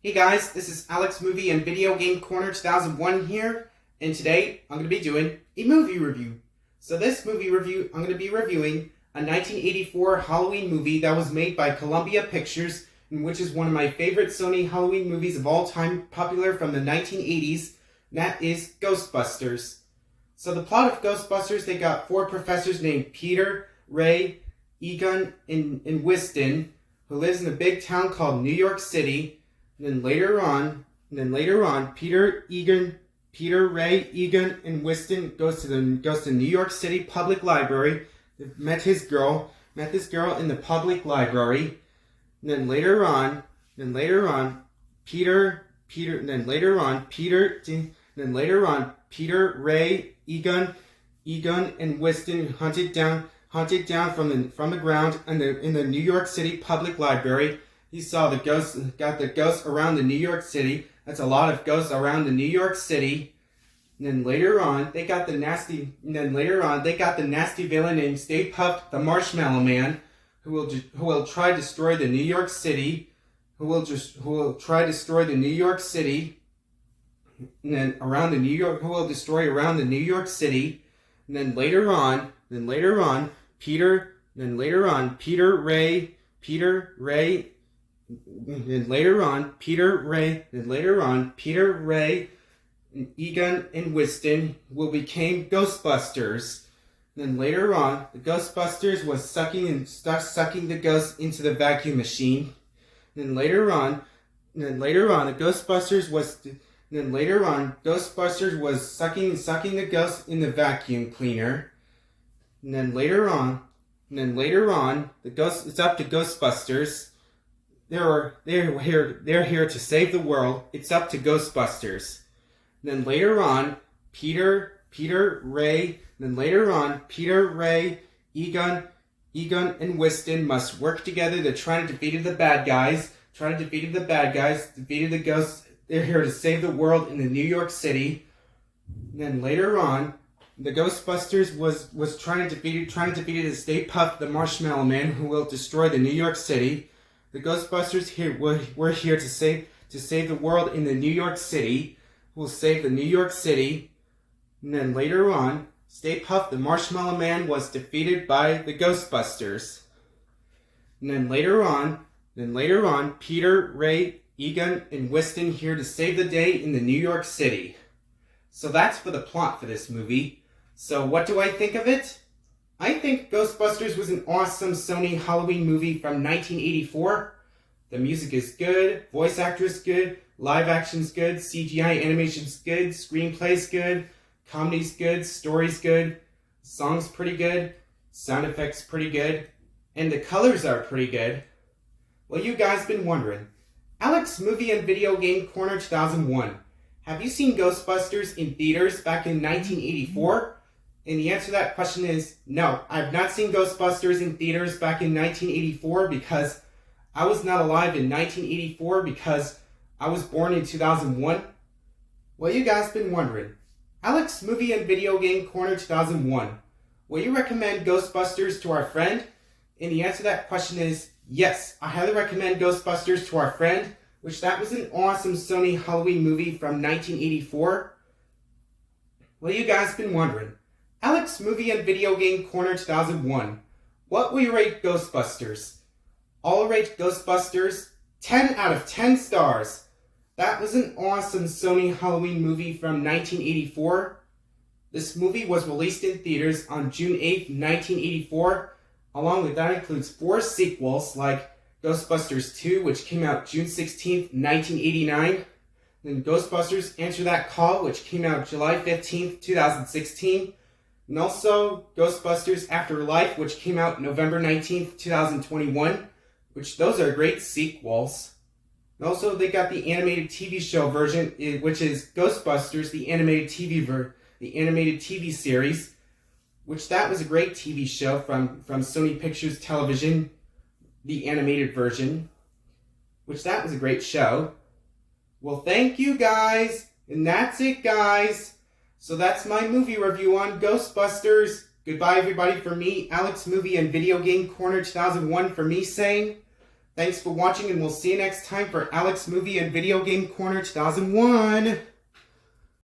Hey guys, this is Alex Movie and Video Game Corner 2001 here, and today I'm going to be doing a movie review. So this movie review, I'm going to be reviewing a 1984 Halloween movie that was made by Columbia Pictures, and which is one of my favorite Sony Halloween movies of all time, popular from the 1980s, and that is Ghostbusters. So the plot of Ghostbusters, they got four professors named Peter, Ray, Egon, and Whiston, who lives in a big town called New York City. And then later on, Peter, Ray, Egon, and Whiston goes to New York City Public Library. Met this girl in the public library. And then later on, Peter, Ray, Egon, and Whiston hunted down from the ground in the New York City Public Library. He saw the ghosts around the New York City. That's a lot of ghosts around the New York City. And then later on, they got the nasty villain named Stay Puft the Marshmallow Man, who will try to destroy the New York City. And then who will destroy around the New York City. And then later on, Peter, Ray, and Egon and Whiston will became Ghostbusters. And then later on, the Ghostbusters was sucking the ghosts into the vacuum machine. And then later on, Ghostbusters was sucking the ghosts in the vacuum cleaner. And then later on, it's up to Ghostbusters. They're here to save the world. It's up to Ghostbusters. And then later on, Peter, Ray, Egon, and Whiston must work together to try to defeat the bad guys. Defeat the ghosts. They're here to save the world in the New York City. And then later on, the Ghostbusters was trying to defeat the Stay Puft the Marshmallow Man, who will destroy the New York City. The Ghostbusters were here to save the world in the New York City. Who will save the New York City. And then later on, Stay Puft the Marshmallow Man was defeated by the Ghostbusters. And then later on, Peter, Ray, Egon, and Whiston here to save the day in the New York City. So that's for the plot for this movie. So what do I think of it? I think Ghostbusters was an awesome Sony Halloween movie from 1984. The music is good, voice actors good, live action's good, CGI animation's good, screenplay's good, comedy's good, story's good, song's pretty good, sound effects pretty good, and the colors are pretty good. Well, you guys been wondering, Alex Movie and Video Game Corner 2001, have you seen Ghostbusters in theaters back in 1984? And the answer to that question is no, I have not seen Ghostbusters in theaters back in 1984 because I was not alive in 1984 because I was born in 2001. Well, you guys been wondering, Alex Movie and Video Game Corner 2001, will you recommend Ghostbusters to our friend? And the answer to that question is yes, I highly recommend Ghostbusters to our friend, which that was an awesome Sony Halloween movie from 1984. Well, you guys been wondering, Alex Movie and Video Game Corner 2001, what will you rate Ghostbusters? I'll rate Ghostbusters 10 out of 10 stars. That was an awesome Sony Halloween movie from 1984. This movie was released in theaters on June 8th, 1984. Along with that includes 4 sequels like Ghostbusters 2, which came out June 16th, 1989. Then Ghostbusters Answer That Call, which came out July 15th, 2016. And also Ghostbusters Afterlife, which came out November 19th, 2021. Which those are great sequels. And also they got the animated TV show version, which is Ghostbusters, the animated TV series, which that was a great TV show from Sony Pictures Television, the animated version, which that was a great show. Well, thank you guys, and that's it guys. So that's my movie review on Ghostbusters. Goodbye everybody, for me, Alex Movie and Video Game Corner 2001, for me saying Thanks for watching, and we'll see you next time for Alex Movie and Video Game Corner 2001.